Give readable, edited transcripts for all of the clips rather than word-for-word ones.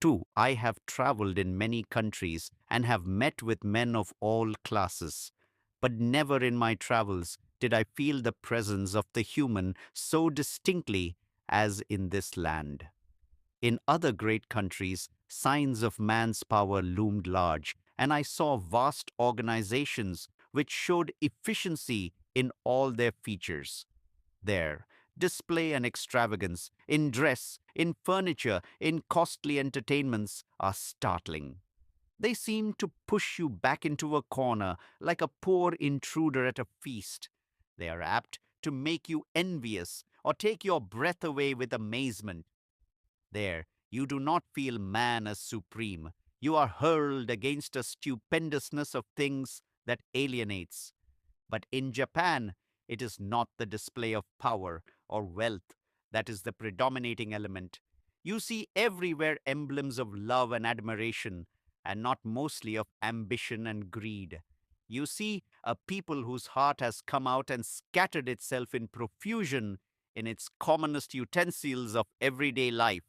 Too, I have traveled in many countries and have met with men of all classes. But never in my travels did I feel the presence of the human so distinctly as in this land. In other great countries, signs of man's power loomed large, and I saw vast organizations which showed efficiency in all their features. There, display and extravagance in dress, in furniture, in costly entertainments are startling. They seem to push you back into a corner like a poor intruder at a feast. They are apt to make you envious or take your breath away with amazement. There, you do not feel man as supreme. You are hurled against a stupendousness of things that alienates. But in Japan, it is not the display of power or wealth that is the predominating element. You see everywhere emblems of love and admiration, and not mostly of ambition and greed. You see a people whose heart has come out and scattered itself in profusion in its commonest utensils of everyday life,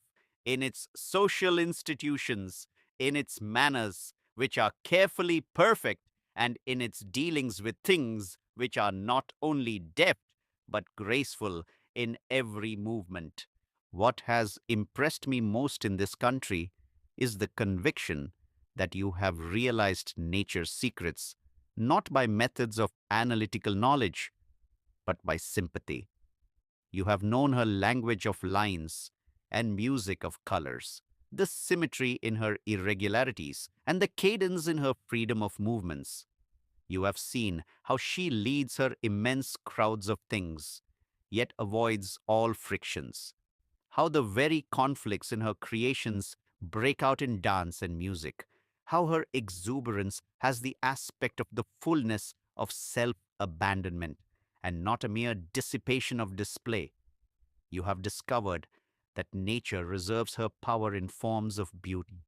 in its social institutions, in its manners, which are carefully perfect, and in its dealings with things which are not only deft but graceful in every movement. What has impressed me most in this country is the conviction that you have realized nature's secrets not by methods of analytical knowledge, but by sympathy. You have known her language of lines and music of colors, the symmetry in her irregularities, and the cadence in her freedom of movements. You have seen how she leads her immense crowds of things, yet avoids all frictions. How the very conflicts in her creations break out in dance and music. How her exuberance has the aspect of the fullness of self abandonment and not a mere dissipation of display. You have discovered that nature reserves her power in forms of beauty,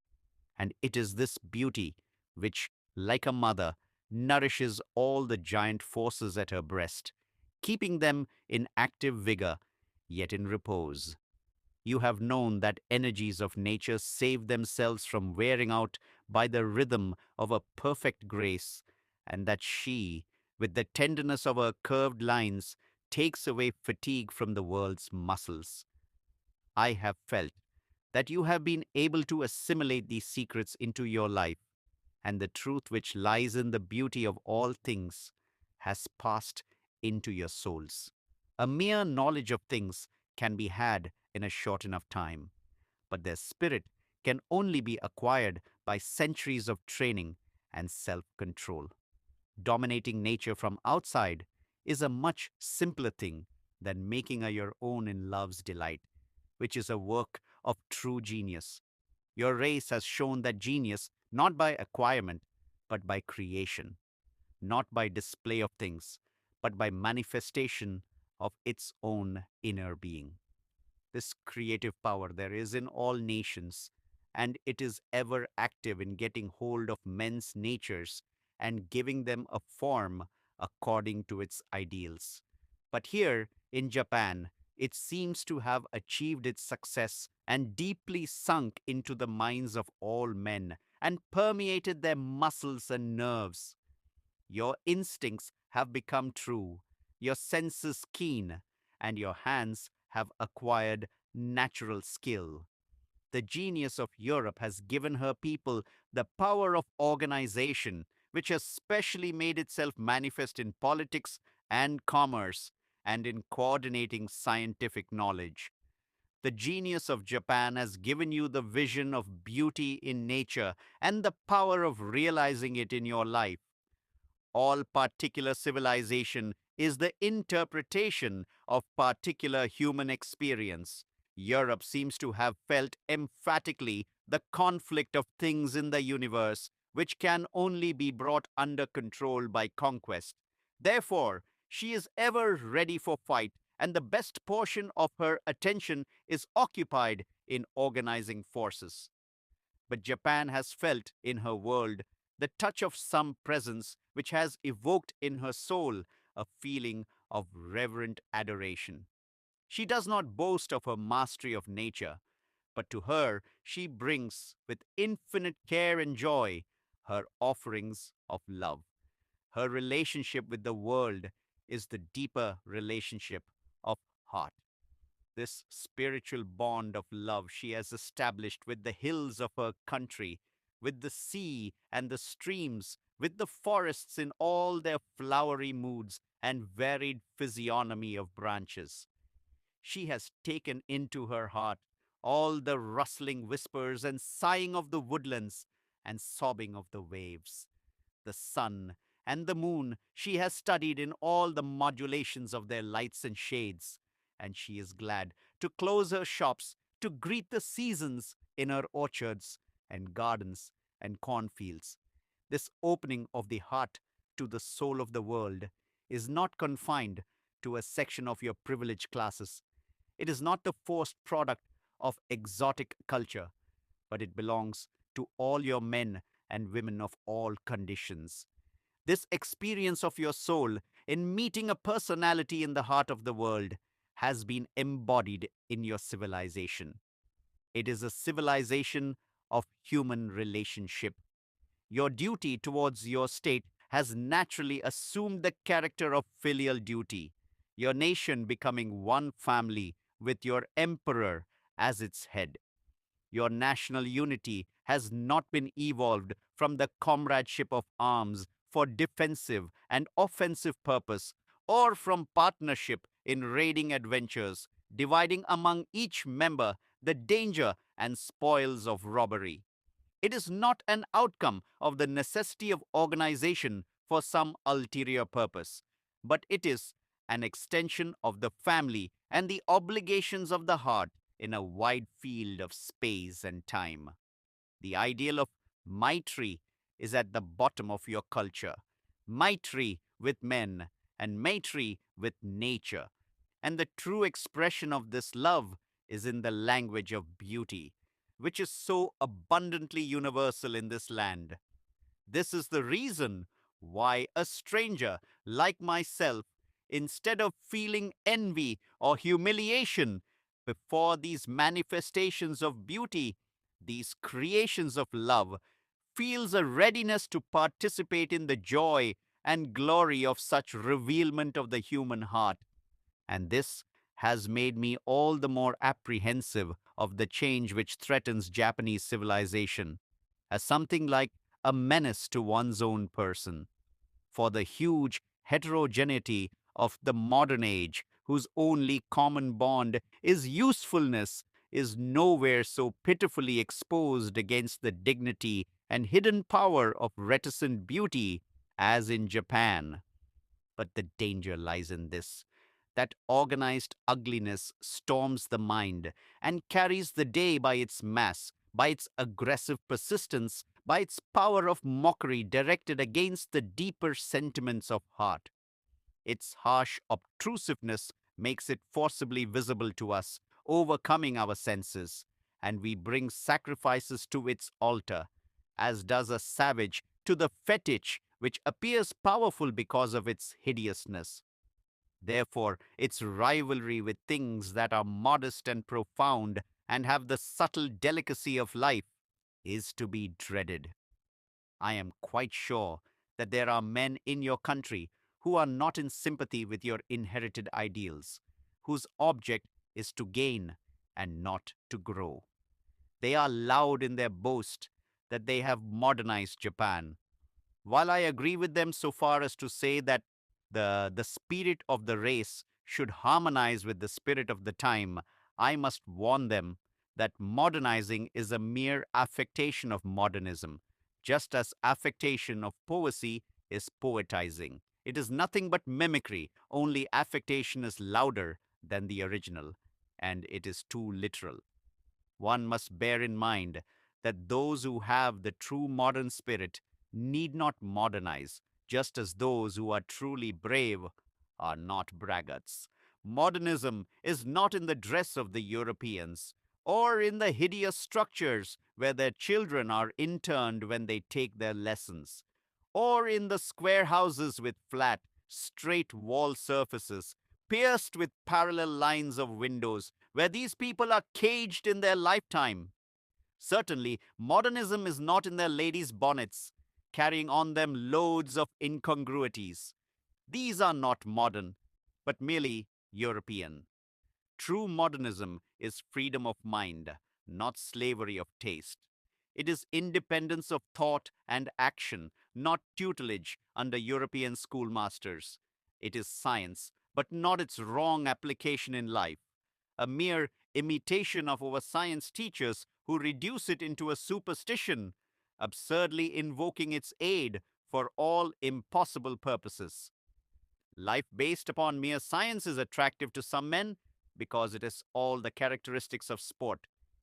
and it is this beauty which, like a mother, nourishes all the giant forces at her breast, keeping them in active vigor, yet in repose. You have known that energies of nature save themselves from wearing out by the rhythm of a perfect grace, and that she, with the tenderness of her curved lines, takes away fatigue from the world's muscles. I have felt that you have been able to assimilate these secrets into your life, and the truth which lies in the beauty of all things has passed into your souls. A mere knowledge of things can be had in a short enough time, but their spirit can only be acquired by centuries of training and self control. Dominating nature from outside is a much simpler thing than making a your own in love's delight, which is a work of true genius. Your race has shown that genius not by acquirement, but by creation, not by display of things, but by manifestation of its own inner being. This creative power there is in all nations, and it is ever active in getting hold of men's natures and giving them a form according to its ideals. But here in Japan, it seems to have achieved its success and deeply sunk into the minds of all men and permeated their muscles and nerves. Your instincts have become true, your senses keen, and your hands have acquired natural skill. The genius of Europe has given her people the power of organization, which has specially made itself manifest in politics and commerce and in coordinating scientific knowledge. The genius of Japan has given you the vision of beauty in nature and the power of realizing it in your life. All particular civilization is the interpretation of particular human experience. Europe seems to have felt emphatically the conflict of things in the universe, which can only be brought under control by conquest. Therefore, she is ever ready for fight, and the best portion of her attention is occupied in organizing forces. But Japan has felt in her world the touch of some presence which has evoked in her soul a feeling of reverent adoration. She does not boast of her mastery of nature, but to her she brings, with infinite care and joy, her offerings of love. Her relationship with the world is the deeper relationship of heart. This spiritual bond of love she has established with the hills of her country, with the sea and the streams, with the forests in all their flowery moods and varied physiognomy of branches. She has taken into her heart all the rustling whispers and sighing of the woodlands and sobbing of the waves. The sun and the moon she has studied in all the modulations of their lights and shades, and she is glad to close her shops to greet the seasons in her orchards and gardens and cornfields. This opening of the heart to the soul of the world is not confined to a section of your privileged classes. It is not the forced product of exotic culture, but it belongs to all your men and women of all conditions. This experience of your soul in meeting a personality in the heart of the world has been embodied in your civilization. It is a civilization of human relationship. Your duty towards your state has naturally assumed the character of filial duty, your nation becoming one family with your emperor as its head. Your national unity has not been evolved from the comradeship of arms for defensive and offensive purpose, or from partnership in raiding adventures, dividing among each member the danger and spoils of robbery. It is not an outcome of the necessity of organization for some ulterior purpose, but it is an extension of the family and the obligations of the heart in a wide field of space and time. The ideal of Maitri is at the bottom of your culture. Maitri with men and Maitri with nature. And the true expression of this love is in the language of beauty, which is so abundantly universal in this land. This is the reason why a stranger like myself, instead of feeling envy or humiliation before these manifestations of beauty, these creations of love, feels a readiness to participate in the joy and glory of such revealment of the human heart. And this has made me all the more apprehensive of the change which threatens Japanese civilization as something like a menace to one's own person. For the huge heterogeneity of the modern age, whose only common bond is usefulness, is nowhere so pitifully exposed against the dignity and hidden power of reticent beauty as in Japan. But the danger lies in this, that organized ugliness storms the mind and carries the day by its mass, by its aggressive persistence, by its power of mockery directed against the deeper sentiments of heart. Its harsh obtrusiveness makes it forcibly visible to us, overcoming our senses, and we bring sacrifices to its altar, as does a savage to the fetish which appears powerful because of its hideousness. Therefore, its rivalry with things that are modest and profound and have the subtle delicacy of life is to be dreaded. I am quite sure that there are men in your country who are not in sympathy with your inherited ideals, whose object is to gain and not to grow. They are loud in their boast that they have modernized Japan, while I agree with them so far as to say that the spirit of the race should harmonize with the spirit of the time, I must warn them that modernizing is a mere affectation of modernism, just as affectation of poesy is poetizing. It is nothing but mimicry, only affectation is louder than the original, and it is too literal. One must bear in mind that those who have the true modern spirit need not modernize, just as those who are truly brave are not braggarts. Modernism is not in the dress of the Europeans, or in the hideous structures where their children are interned when they take their lessons, or in the square houses with flat, straight wall surfaces, pierced with parallel lines of windows, where these people are caged in their lifetime. Certainly, modernism is not in their ladies' bonnets, carrying on them loads of incongruities. These are not modern, but merely European. True modernism is freedom of mind, not slavery of taste. It is independence of thought and action, not tutelage under European schoolmasters. It is science, but not its wrong application in life. A mere imitation of our science teachers who reduce it into a superstition, absurdly invoking its aid for all impossible purposes. Life based upon mere science is attractive to some men because it has all the characteristics of sport.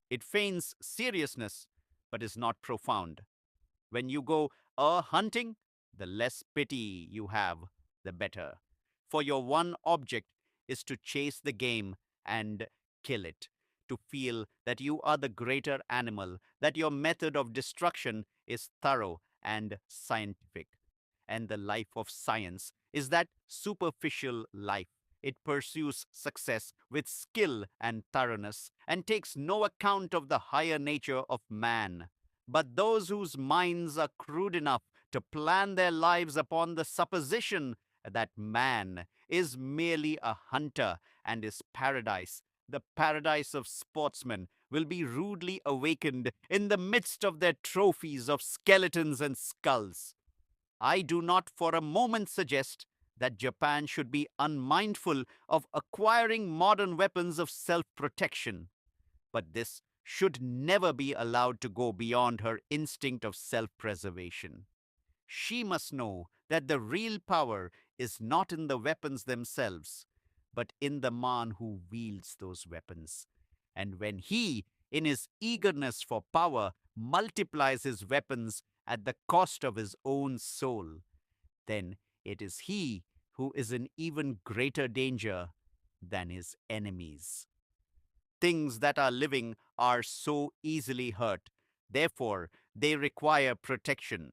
It feigns seriousness but is not profound. When you go hunting, the less pity you have, the better. For your one object is to chase the game and kill it, to feel that you are the greater animal, that your method of destruction is thorough and scientific. And the life of science is that superficial life. It pursues success with skill and thoroughness and takes no account of the higher nature of man. But those whose minds are crude enough to plan their lives upon the supposition that man is merely a hunter and his paradise, the paradise of sportsmen, will be rudely awakened in the midst of their trophies of skeletons and skulls. I do not for a moment suggest that Japan should be unmindful of acquiring modern weapons of self protection, but this should never be allowed to go beyond her instinct of self preservation. She must know that the real power is not in the weapons themselves, but in the man who wields those weapons. And when he, in his eagerness for power, multiplies his weapons at the cost of his own soul, then it is he who is in even greater danger than his enemies. Things that are living are so easily hurt. Therefore, they require protection.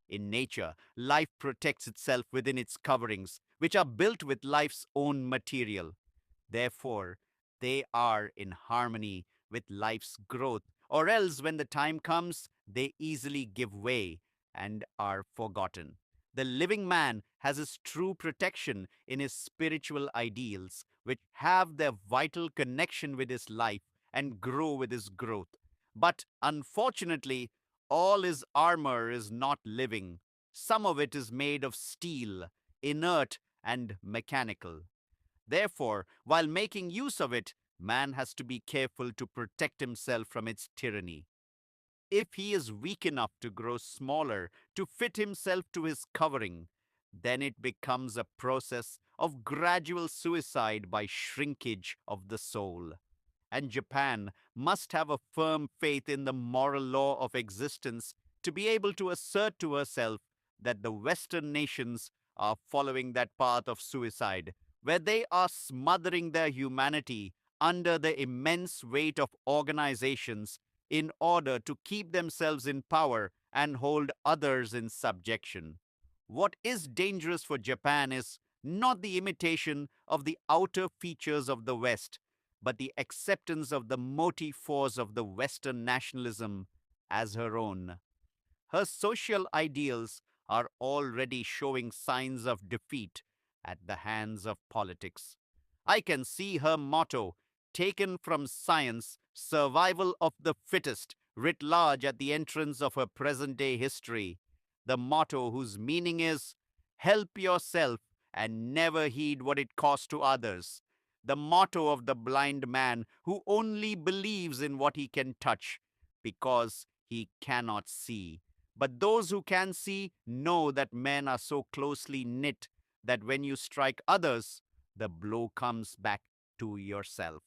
In nature, life protects itself within its coverings, which are built with life's own material. Therefore, they are in harmony with life's growth, or else when the time comes, they easily give way and are forgotten. The living man has his true protection in his spiritual ideals, which have their vital connection with his life and grow with his growth. But unfortunately, all his armor is not living. Some of it is made of steel, inert and mechanical. Therefore, while making use of it, man has to be careful to protect himself from its tyranny. If he is weak enough to grow smaller to fit himself to his covering, then it becomes a process of gradual suicide by shrinkage of the soul. And Japan must have a firm faith in the moral law of existence to be able to assert to herself that the Western nations are following that path of suicide, where they are smothering their humanity under the immense weight of organizations in order to keep themselves in power and hold others in subjection. What is dangerous for Japan is not the imitation of the outer features of the West, but the acceptance of the motive force of the Western nationalism as her own. Her social ideals are already showing signs of defeat at the hands of politics. I can see her motto, taken from science, survival of the fittest, writ large at the entrance of her present day history. The motto whose meaning is help yourself and never heed what it costs to others. The motto of the blind man who only believes in what he can touch because he cannot see. But those who can see know that men are so closely knit that when you strike others, the blow comes back to yourself.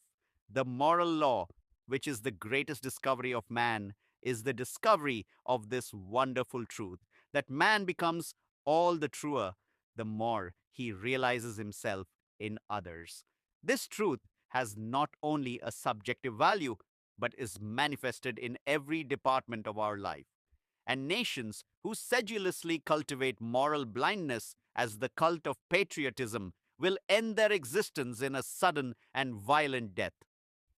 The moral law, which is the greatest discovery of man, is the discovery of this wonderful truth that man becomes all the truer the more he realizes himself in others. This truth has not only a subjective value, but is manifested in every department of our life. And nations who sedulously cultivate moral blindness as the cult of patriotism will end their existence in a sudden and violent death.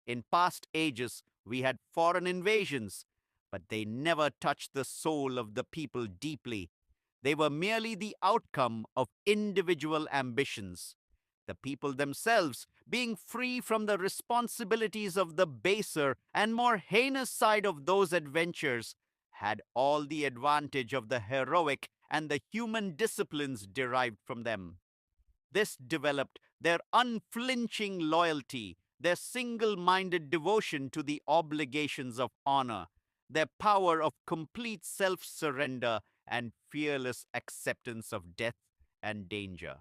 In past ages, we had foreign invasions, but they never touched the soul of the people deeply. They were merely the outcome of individual ambitions. The people themselves, being free from the responsibilities of the baser and more heinous side of those adventures, had all the advantage of the heroic and the human disciplines derived from them. This developed their unflinching loyalty, their single minded devotion to the obligations of honor, their power of complete self surrender, and fearless acceptance of death and danger.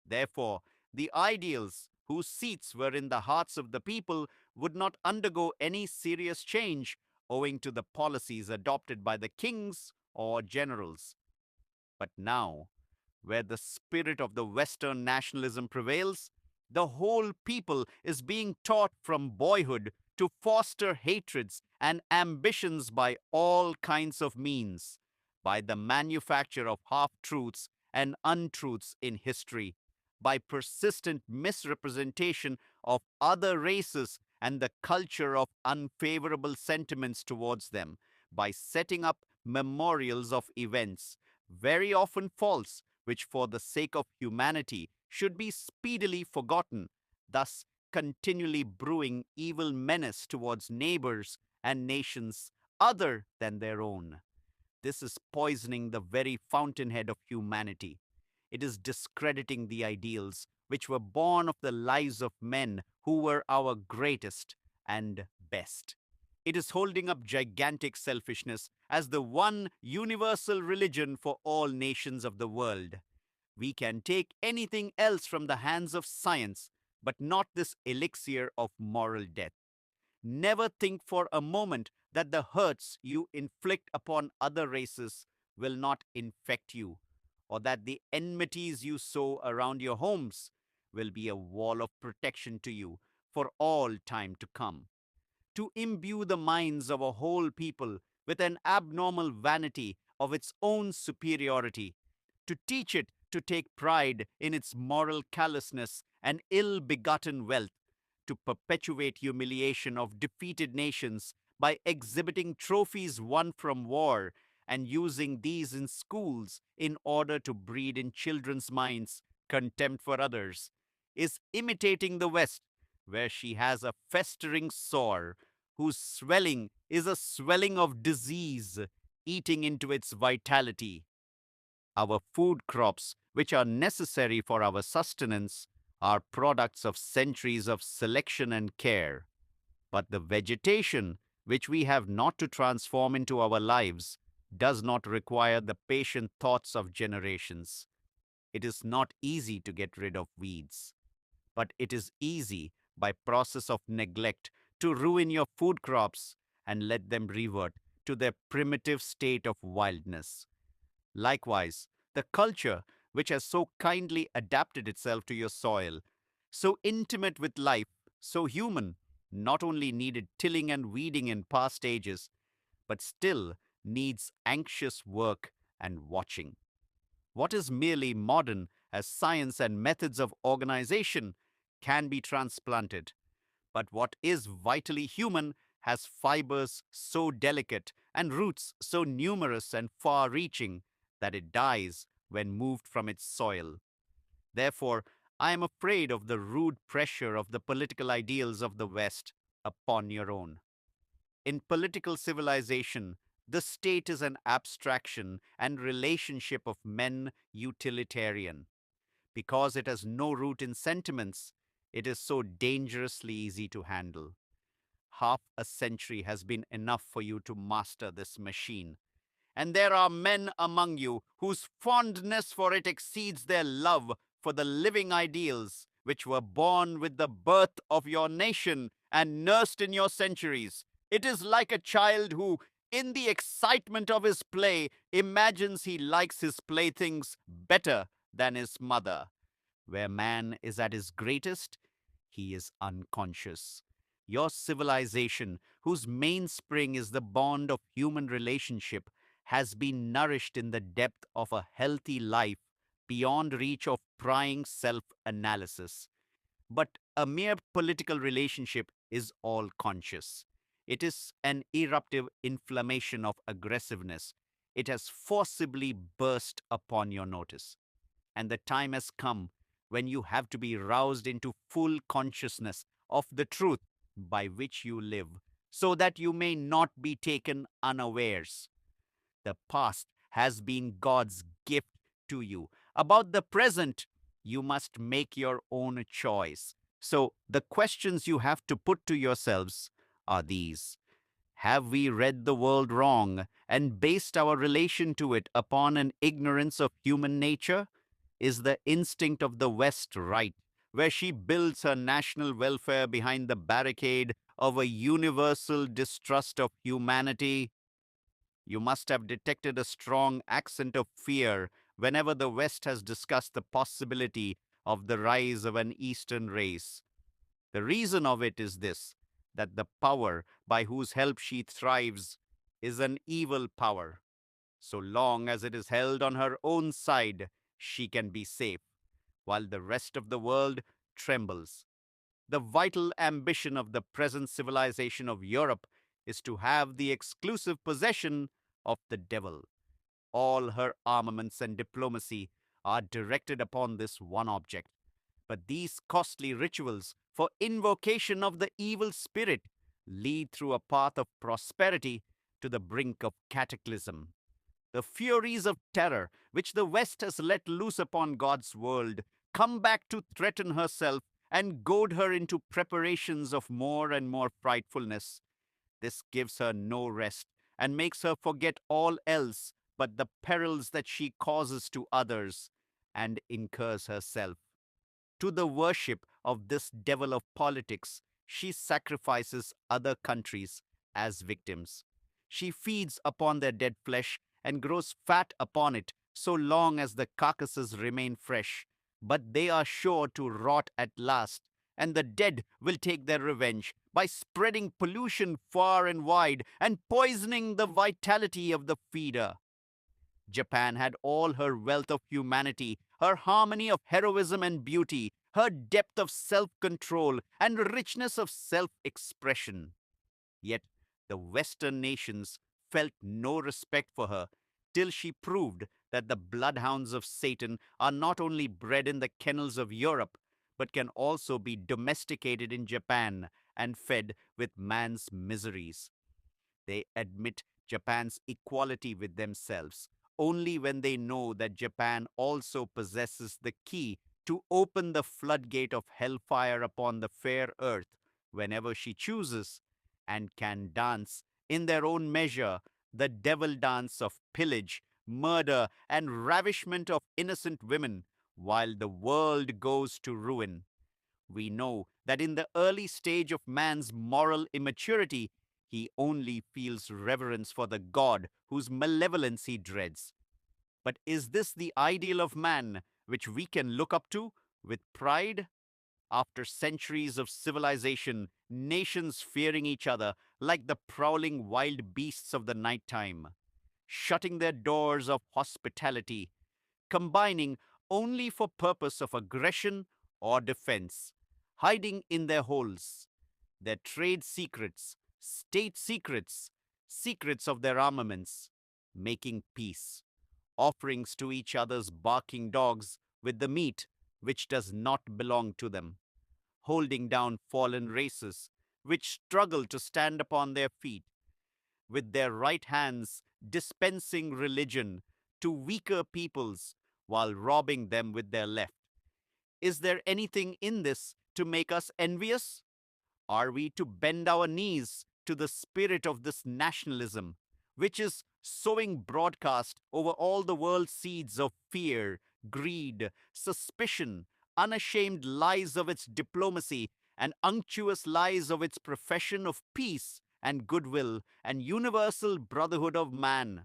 Therefore, the ideals whose seats were in the hearts of the people would not undergo any serious change owing to the policies adopted by the kings or generals. But now, where the spirit of the Western nationalism prevails, the whole people is being taught from boyhood to foster hatreds and ambitions by all kinds of means, by the manufacture of half truths and untruths in history, by persistent misrepresentation of other races and the culture of unfavorable sentiments towards them, by setting up memorials of events, very often false, which for the sake of humanity should be speedily forgotten, thus continually brewing evil menace towards neighbors and nations other than their own. This is poisoning the very fountainhead of humanity. It is discrediting the ideals which were born of the lives of men who were our greatest and best. It is holding up gigantic selfishness as the one universal religion for all nations of the world. We can take anything else from the hands of science, but not this elixir of moral death. Never think for a moment that the hurts you inflict upon other races will not infect you, or that the enmities you sow around your homes will be a wall of protection to you for all time to come. To imbue the minds of a whole people with an abnormal vanity of its own superiority, to teach it to take pride in its moral callousness and ill begotten wealth, to perpetuate humiliation of defeated nations by exhibiting trophies won from war and using these in schools in order to breed in children's minds contempt for others, is imitating the West, where she has a festering sore whose swelling is a swelling of disease, eating into its vitality. Our food crops, which are necessary for our sustenance, are products of centuries of selection and care. But the vegetation, which we have not to transform into our lives, does not require the patient thoughts of generations. It is not easy to get rid of weeds, but it is easy by process of neglect to ruin your food crops and let them revert to their primitive state of wildness. Likewise, the culture which has so kindly adapted itself to your soil, so intimate with life, so human, not only needed tilling and weeding in past ages, but still needs anxious work and watching. What is merely modern as science and methods of organization can be transplanted, but what is vitally human has fibers so delicate and roots so numerous and far reaching that it dies when moved from its soil. Therefore, I am afraid of the rude pressure of the political ideals of the West upon your own. In political civilization, the state is an abstraction and relationship of men utilitarian. Because it has no root in sentiments, it is so dangerously easy to handle. Half a century has been enough for you to master this machine. And there are men among you whose fondness for it exceeds their love for the living ideals which were born with the birth of your nation and nursed in your centuries. It is like a child who, in the excitement of his play, imagines he likes his playthings better than his mother. Where man is at his greatest, he is unconscious. Your civilization, whose mainspring is the bond of human relationship, has been nourished in the depth of a healthy life beyond reach of prying self analysis. But a mere political relationship is all conscious. It is an eruptive inflammation of aggressiveness. It has forcibly burst upon your notice. And the time has come when you have to be roused into full consciousness of the truth by which you live, so that you may not be taken unawares. The past has been God's gift to you. About the present, you must make your own choice. So, the questions you have to put to yourselves are these: have we read the world wrong and based our relation to it upon an ignorance of human nature? Is the instinct of the West right, where she builds her national welfare behind the barricade of a universal distrust of humanity? You must have detected a strong accent of fear whenever the West has discussed the possibility of the rise of an Eastern race. The reason of it is this: that the power by whose help she thrives is an evil power. So long as it is held on her own side, she can be safe, while the rest of the world trembles. The vital ambition of the present civilization of Europe is to have the exclusive possession of the devil. All her armaments and diplomacy are directed upon this one object. But these costly rituals for invocation of the evil spirit lead through a path of prosperity to the brink of cataclysm. The furies of terror which the West has let loose upon God's world come back to threaten herself and goad her into preparations of more and more frightfulness. This gives her no rest and makes her forget all else but the perils that she causes to others and incurs herself. To the worship of this devil of politics, she sacrifices other countries as victims. She feeds upon their dead flesh and grows fat upon it so long as the carcasses remain fresh. But they are sure to rot at last, and the dead will take their revenge by spreading pollution far and wide and poisoning the vitality of the feeder. Japan had all her wealth of humanity, her harmony of heroism and beauty, her depth of self control, and richness of self expression. Yet the Western nations felt no respect for her till she proved that the bloodhounds of Satan are not only bred in the kennels of Europe, but can also be domesticated in Japan and fed with man's miseries. They admit Japan's equality with themselves only when they know that Japan also possesses the key to open the floodgate of hellfire upon the fair earth whenever she chooses, and can dance in their own measure the devil dance of pillage, murder, and ravishment of innocent women, while the world goes to ruin. We know that in the early stage of man's moral immaturity, he only feels reverence for the God whose malevolence he dreads. But is this the ideal of man which we can look up to with pride? After centuries of civilization, nations fearing each other like the prowling wild beasts of the night time, shutting their doors of hospitality, combining only for purpose of aggression or defense, hiding in their holes, their trade secrets, state secrets, secrets of their armaments, making peace, offerings to each other's barking dogs with the meat which does not belong to them, holding down fallen races which struggle to stand upon their feet, with their right hands dispensing religion to weaker peoples while robbing them with their left. Is there anything in this to make us envious? Are we to bend our knees to the spirit of this nationalism, which is sowing broadcast over all the world seeds of fear, greed, suspicion, unashamed lies of its diplomacy, and unctuous lies of its profession of peace and goodwill and universal brotherhood of man?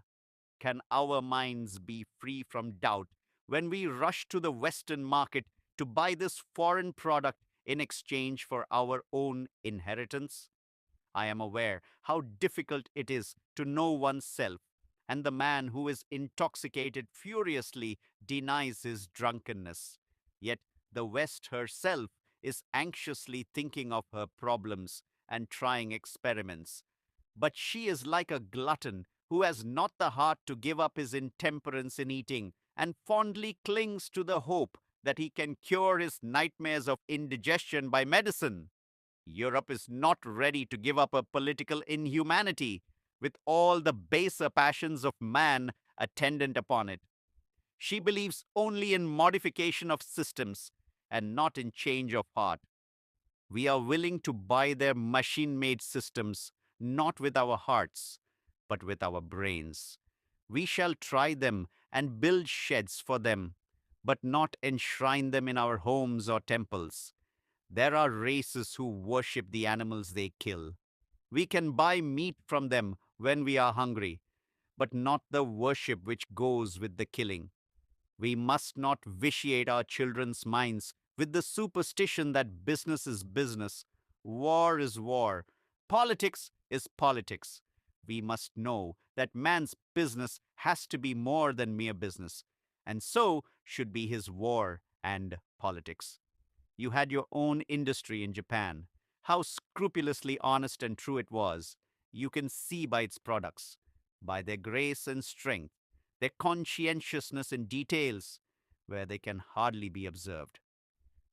Can our minds be free from doubt when we rush to the Western market to buy this foreign product in exchange for our own inheritance? I am aware how difficult it is to know oneself, and the man who is intoxicated furiously denies his drunkenness. Yet the West herself is anxiously thinking of her problems and trying experiments. But she is like a glutton who has not the heart to give up his intemperance in eating and fondly clings to the hope that he can cure his nightmares of indigestion by medicine. Europe is not ready to give up her political inhumanity with all the baser passions of man attendant upon it. She believes only in modification of systems and not in change of heart. We are willing to buy their machine made systems, not with our hearts, but with our brains. We shall try them and build sheds for them, but not enshrine them in our homes or temples. There are races who worship the animals they kill. We can buy meat from them when we are hungry, but not the worship which goes with the killing. We must not vitiate our children's minds with the superstition that business is business, war is war, politics is politics. We must know that man's business has to be more than mere business, and so should be his war and politics. You had your own industry in Japan. How scrupulously honest and true it was, you can see by its products, by their grace and strength, their conscientiousness in details, where they can hardly be observed.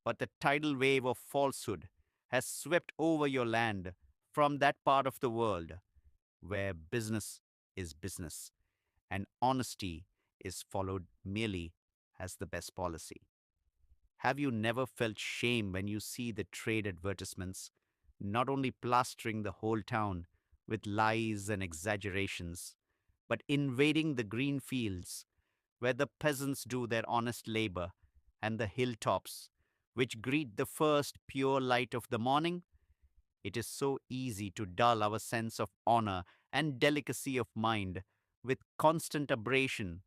But the tidal wave of falsehood has swept over your land from that part of the world where business is business and honesty is followed merely as the best policy. Have you never felt shame when you see the trade advertisements, not only plastering the whole town with lies and exaggerations, but invading the green fields where the peasants do their honest labor, and the hilltops which greet the first pure light of the morning? It is so easy to dull our sense of honor and delicacy of mind with constant abrasion,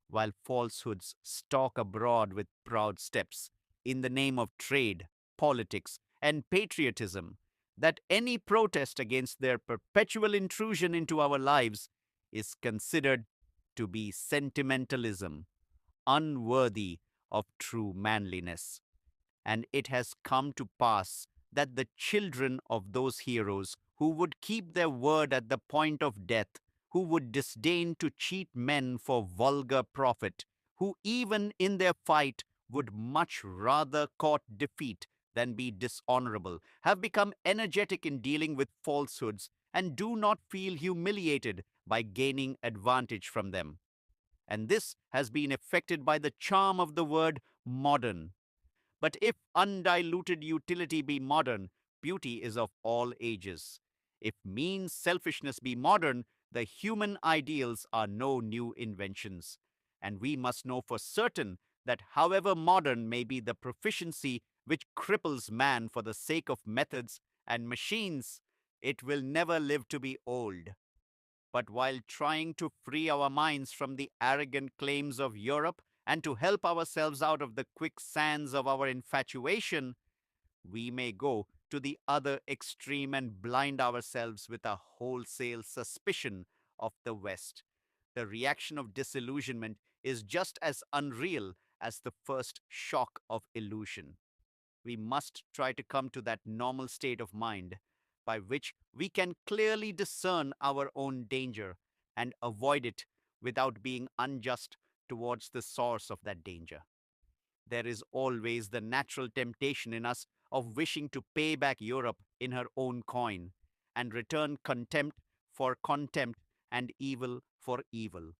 while falsehoods stalk abroad with proud steps in the name of trade, politics, and patriotism, that any protest against their perpetual intrusion into our lives is considered to be sentimentalism, unworthy of true manliness. And it has come to pass that the children of those heroes who would keep their word at the point of death, who would disdain to cheat men for vulgar profit, who even in their fight would much rather court defeat than be dishonorable, have become energetic in dealing with falsehoods and do not feel humiliated by gaining advantage from them. And this has been effected by the charm of the word modern. But if undiluted utility be modern, beauty is of all ages. If mean selfishness be modern, the human ideals are no new inventions. And we must know for certain that however modern may be the proficiency which cripples man for the sake of methods and machines, it will never live to be old. But while trying to free our minds from the arrogant claims of Europe and to help ourselves out of the quicksands of our infatuation, we may go to the other extreme and blind ourselves with a wholesale suspicion of the West. The reaction of disillusionment is just as unreal as the first shock of illusion. We must try to come to that normal state of mind by which we can clearly discern our own danger and avoid it without being unjust towards the source of that danger. There is always the natural temptation in us of wishing to pay back Europe in her own coin and return contempt for contempt and evil for evil.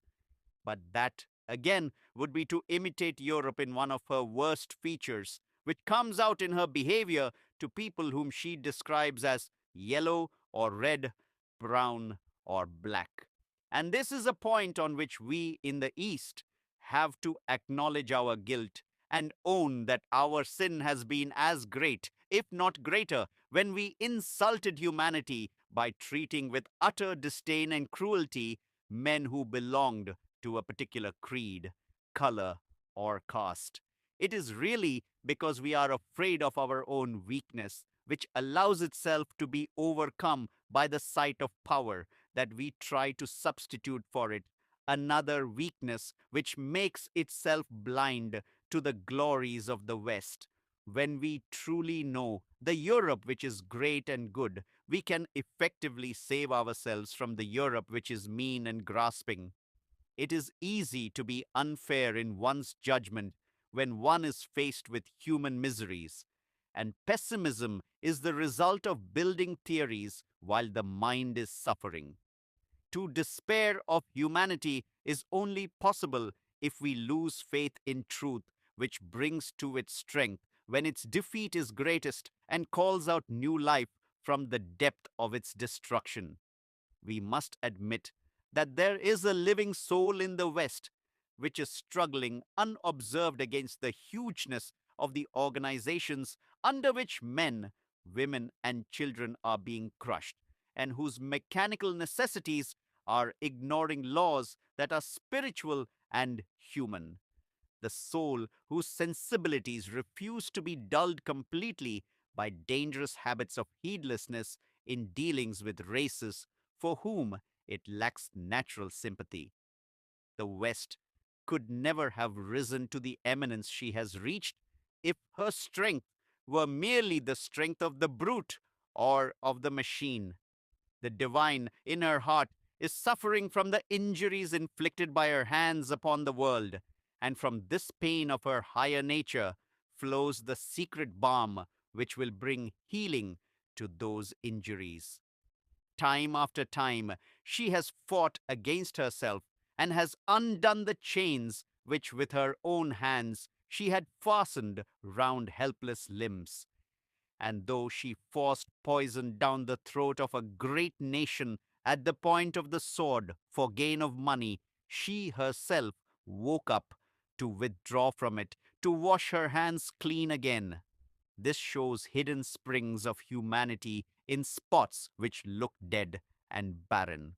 But that, again, would be to imitate Europe in one of her worst features, which comes out in her behavior to people whom she describes as yellow or red, brown or black. And this is a point on which we in the East have to acknowledge our guilt and own that our sin has been as great, if not greater, when we insulted humanity by treating with utter disdain and cruelty men who belonged to a particular creed, color, or caste. It is really because we are afraid of our own weakness, which allows itself to be overcome by the sight of power, that we try to substitute for it another weakness which makes itself blind to the glories of the West, When we truly know the Europe which is great and good, we can effectively save ourselves from the Europe which is mean and grasping. It is easy to be unfair in one's judgment when one is faced with human miseries, and pessimism is the result of building theories while the mind is suffering. To despair of humanity is only possible if we lose faith in truth, which brings to its strength when its defeat is greatest and calls out new life from the depth of its destruction. We must admit that there is a living soul in the West which is struggling unobserved against the hugeness of the organizations under which men, women, and children are being crushed, and whose mechanical necessities are ignoring laws that are spiritual and human. The soul whose sensibilities refuse to be dulled completely by dangerous habits of heedlessness in dealings with races for whom it lacks natural sympathy. The West could never have risen to the eminence she has reached if her strength were merely the strength of the brute or of the machine. The divine in her heart is suffering from the injuries inflicted by her hands upon the world, and from this pain of her higher nature flows the secret balm which will bring healing to those injuries. Time after time, she has fought against herself and has undone the chains which, with her own hands, she had fastened round helpless limbs. And though she forced poison down the throat of a great nation at the point of the sword for gain of money, she herself woke up to withdraw from it, to wash her hands clean again. This shows hidden springs of humanity in spots which look dead and barren.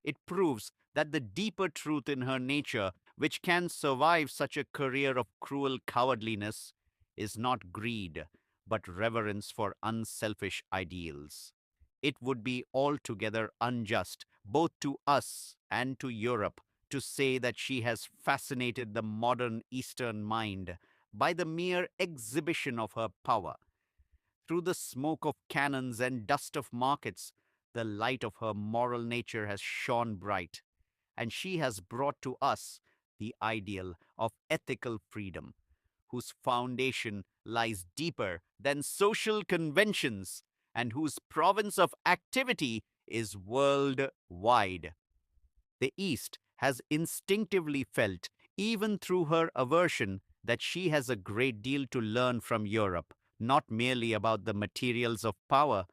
It proves that the deeper truth in her nature, which can survive such a career of cruel cowardliness, is not greed, but reverence for unselfish ideals. It would be altogether unjust, both to us and to Europe, to say that she has fascinated the modern Eastern mind by the mere exhibition of her power. Through the smoke of cannons and dust of markets, the light of her moral nature has shone bright, and she has brought to us the ideal of ethical freedom, whose foundation lies deeper than social conventions and whose province of activity is world wide. The East has instinctively felt, even through her aversion, that she has a great deal to learn from Europe, not merely about the materials of power,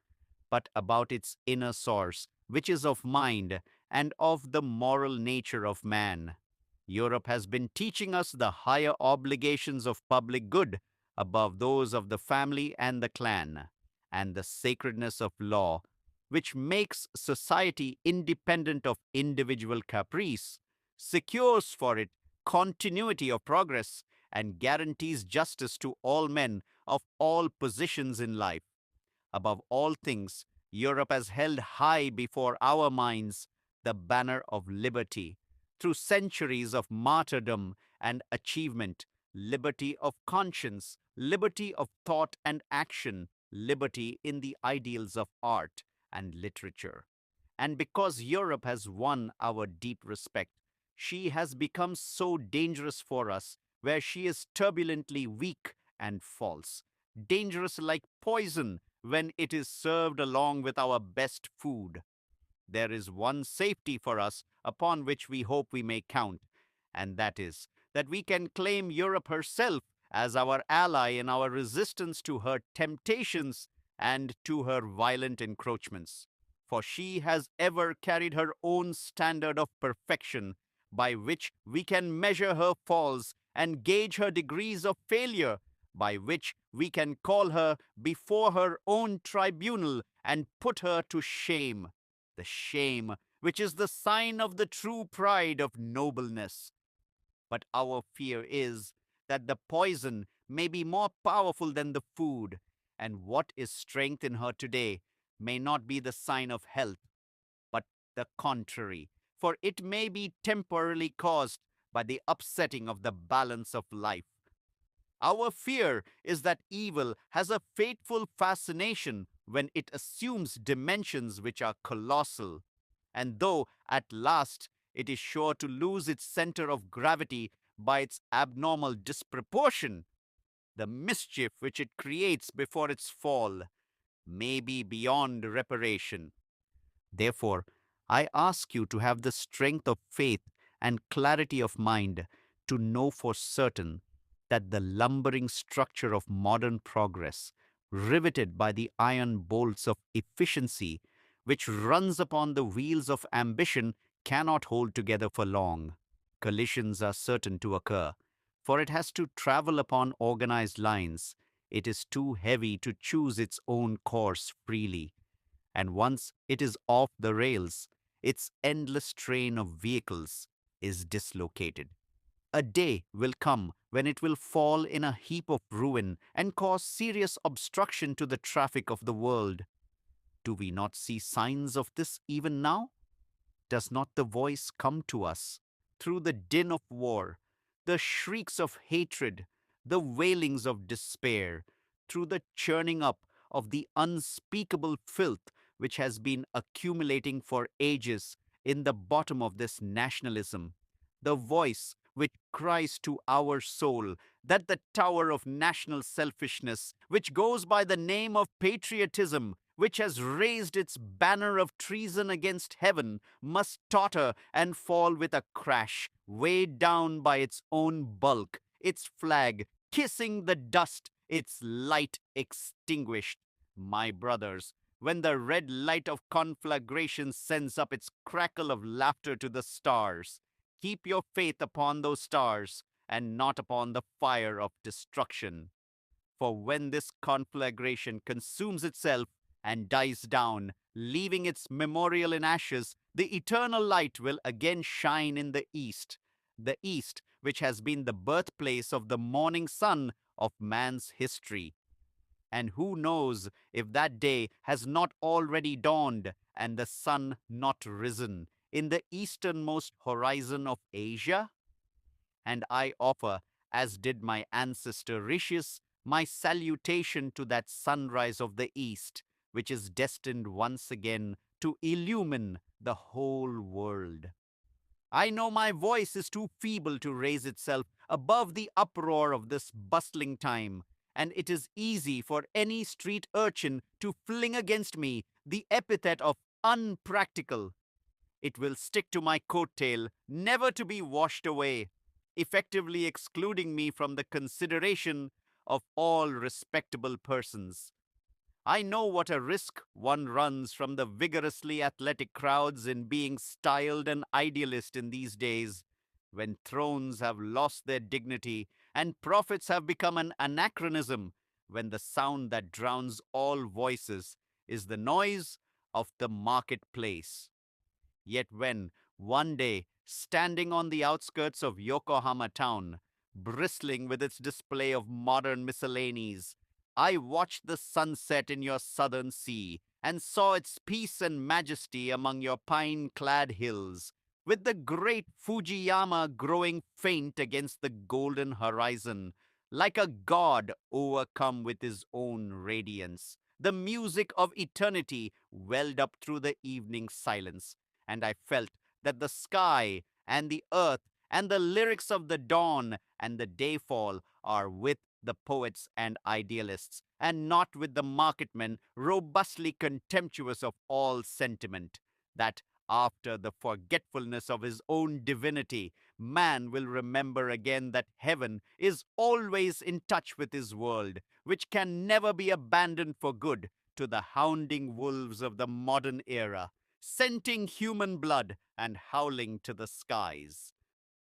but about its inner source, which is of mind and of the moral nature of man. Europe has been teaching us the higher obligations of public good above those of the family and the clan, and the sacredness of law, which makes society independent of individual caprice, secures for it continuity of progress, and guarantees justice to all men of all positions in life. Above all things, Europe has held high before our minds the banner of liberty. Through centuries of martyrdom and achievement, liberty of conscience, liberty of thought and action, liberty in the ideals of art and literature. And because Europe has won our deep respect, she has become so dangerous for us, where she is turbulently weak and false, dangerous like poison when it is served along with our best food. There is one safety for us upon which we hope we may count, and that is that we can claim Europe herself as our ally in our resistance to her temptations and to her violent encroachments. For she has ever carried her own standard of perfection, by which we can measure her falls and gauge her degrees of failure, by which we can call her before her own tribunal and put her to shame, the shame which is the sign of the true pride of nobleness. But our fear is that the poison may be more powerful than the food, and what is strength in her today may not be the sign of health, but the contrary, for it may be temporarily caused by the upsetting of the balance of life. Our fear is that evil has a fateful fascination when it assumes dimensions which are colossal, and though at last it is sure to lose its center of gravity by its abnormal disproportion, the mischief which it creates before its fall may be beyond reparation. Therefore, I ask you to have the strength of faith and clarity of mind to know for certain that the lumbering structure of modern progress, riveted by the iron bolts of efficiency, which runs upon the wheels of ambition, cannot hold together for long. Collisions are certain to occur, for it has to travel upon organized lines. It is too heavy to choose its own course freely, and once it is off the rails, its endless train of vehicles is dislocated. A day will come when it will fall in a heap of ruin and cause serious obstruction to the traffic of the world. Do we not see signs of this even now? Does not the voice come to us through the din of war, the shrieks of hatred, the wailings of despair, through the churning up of the unspeakable filth which has been accumulating for ages in the bottom of this nationalism? The voice which cries to our soul that the tower of national selfishness, which goes by the name of patriotism, which has raised its banner of treason against heaven, must totter and fall with a crash, weighed down by its own bulk, its flag kissing the dust, its light extinguished. My brothers, when the red light of conflagration sends up its crackle of laughter to the stars, keep your faith upon those stars and not upon the fire of destruction. For when this conflagration consumes itself and dies down, leaving its memorial in ashes, the eternal light will again shine in the East which has been the birthplace of the morning sun of man's history. And who knows if that day has not already dawned and the sun not risen in the easternmost horizon of Asia? And I offer, as did my ancestor Rishis, my salutation to that sunrise of the East, which is destined once again to illumine the whole world. I know my voice is too feeble to raise itself above the uproar of this bustling time, and it is easy for any street urchin to fling against me the epithet of unpractical. It will stick to my coat tail, never to be washed away, effectively excluding me from the consideration of all respectable persons. I know what a risk one runs from the vigorously athletic crowds in being styled an idealist in these days, when thrones have lost their dignity and prophets have become an anachronism, when the sound that drowns all voices is the noise of the marketplace. Yet when, one day, standing on the outskirts of Yokohama town, bristling with its display of modern miscellanies, I watched the sunset in your southern sea and saw its peace and majesty among your pine-clad hills, with the great Fujiyama growing faint against the golden horizon, like a god overcome with his own radiance. The music of eternity welled up through the evening silence, and I felt that the sky and the earth and the lyrics of the dawn and the dayfall are with the poets and idealists, and not with the marketmen robustly contemptuous of all sentiment. That after the forgetfulness of his own divinity, man will remember again that heaven is always in touch with his world, which can never be abandoned for good to the hounding wolves of the modern era, scenting human blood and howling to the skies.